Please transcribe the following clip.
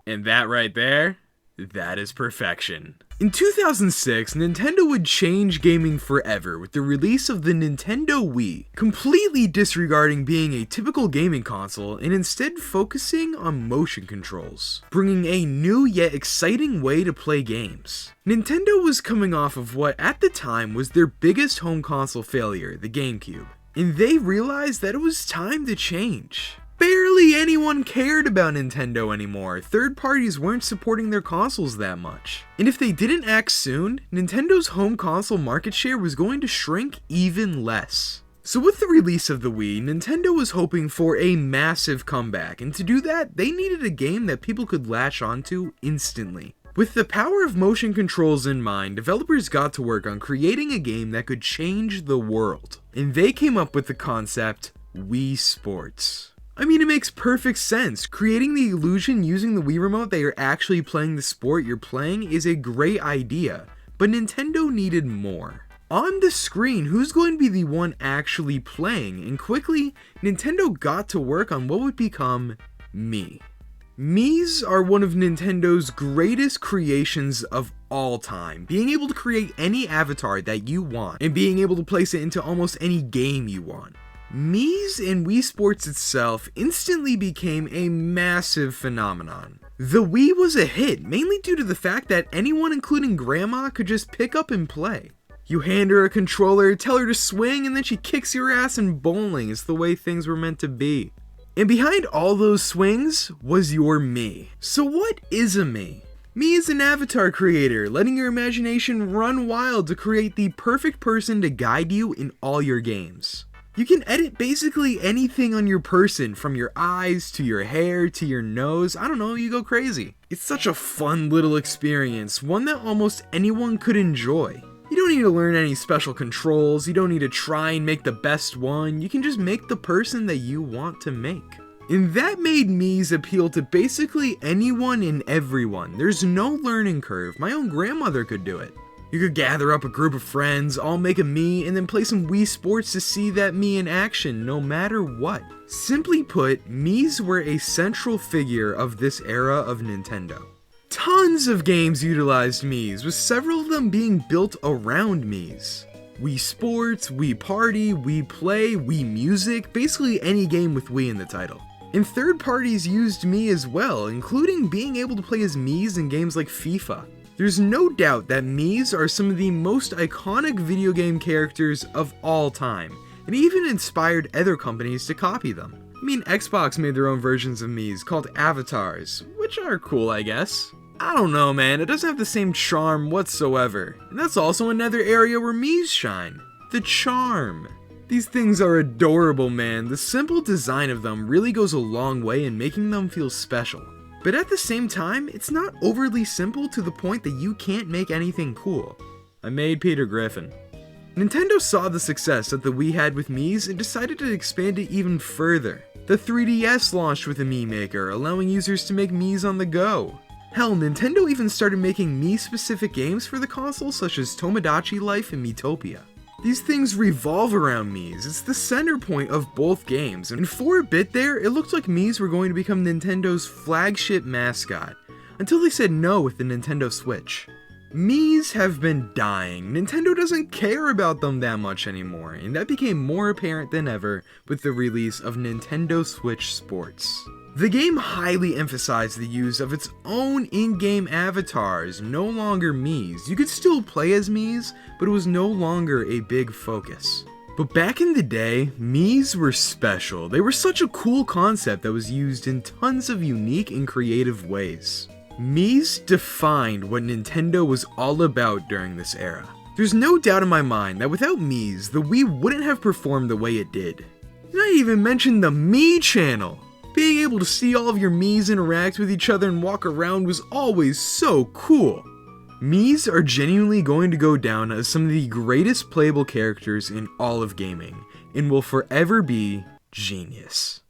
And that right there, that is perfection. In 2006, Nintendo would change gaming forever with the release of the Nintendo Wii, completely disregarding being a typical gaming console and instead focusing on motion controls, bringing a new yet exciting way to play games. Nintendo was coming off of what at the time was their biggest home console failure, the GameCube, and they realized that it was time to change. Barely anyone cared about Nintendo anymore. Third parties weren't supporting their consoles that much. And if they didn't act soon, Nintendo's home console market share was going to shrink even less. So with the release of the Wii, Nintendo was hoping for a massive comeback, and to do that, they needed a game that people could latch onto instantly. With the power of motion controls in mind, developers got to work on creating a game that could change the world. And they came up with the concept Wii Sports. I mean, it makes perfect sense. Creating the illusion using the Wii Remote that you're actually playing the sport you're playing is a great idea, but Nintendo needed more. On the screen, who's going to be the one actually playing? And quickly, Nintendo got to work on what would become Mii. Miis are one of Nintendo's greatest creations of all time, being able to create any avatar that you want, and being able to place it into almost any game you want. Miis and Wii Sports itself instantly became a massive phenomenon. The Wii was a hit, mainly due to the fact that anyone including Grandma could just pick up and play. You hand her a controller, tell her to swing, and then she kicks your ass in bowling. It's the way things were meant to be. And behind all those swings was your Mii. So what is a Mii? Mii is an avatar creator, letting your imagination run wild to create the perfect person to guide you in all your games. You can edit basically anything on your person, from your eyes to your hair to your nose. I don't know, you go crazy. It's such a fun little experience, one that almost anyone could enjoy. You don't need to learn any special controls, you don't need to try and make the best one, you can just make the person that you want to make. And that made Mii's appeal to basically anyone and everyone. There's no learning curve, my own grandmother could do it. You could gather up a group of friends, all make a Mii, and then play some Wii Sports to see that Mii in action, no matter what. Simply put, Miis were a central figure of this era of Nintendo. Tons of games utilized Miis, with several of them being built around Miis. Wii Sports, Wii Party, Wii Play, Wii Music, basically any game with Wii in the title. And third parties used Mii as well, including being able to play as Miis in games like FIFA. There's no doubt that Miis are some of the most iconic video game characters of all time, and even inspired other companies to copy them. I mean, Xbox made their own versions of Miis called avatars, which are cool, I guess. I don't know, man, it doesn't have the same charm whatsoever. And that's also another area where Miis shine. The charm. These things are adorable, man. The simple design of them really goes a long way in making them feel special. But at the same time, it's not overly simple to the point that you can't make anything cool. I made Peter Griffin. Nintendo saw the success that the Wii had with Miis and decided to expand it even further. The 3DS launched with a Mii Maker, allowing users to make Miis on the go. Hell, Nintendo even started making Mii-specific games for the console, such as Tomodachi Life and Miitopia. These things revolve around Miis, it's the center point of both games, and for a bit there, it looked like Miis were going to become Nintendo's flagship mascot, until they said no with the Nintendo Switch. Miis have been dying. Nintendo doesn't care about them that much anymore, and that became more apparent than ever with the release of Nintendo Switch Sports. The game highly emphasized the use of its own in-game avatars, no longer Miis. You could still play as Miis, but it was no longer a big focus. But back in the day, Miis were special. They were such a cool concept that was used in tons of unique and creative ways. Miis defined what Nintendo was all about during this era. There's no doubt in my mind that without Miis, the Wii wouldn't have performed the way it did. Not even mention the Mii channel. Being able to see all of your Miis interact with each other and walk around was always so cool. Miis are genuinely going to go down as some of the greatest playable characters in all of gaming, and will forever be genius.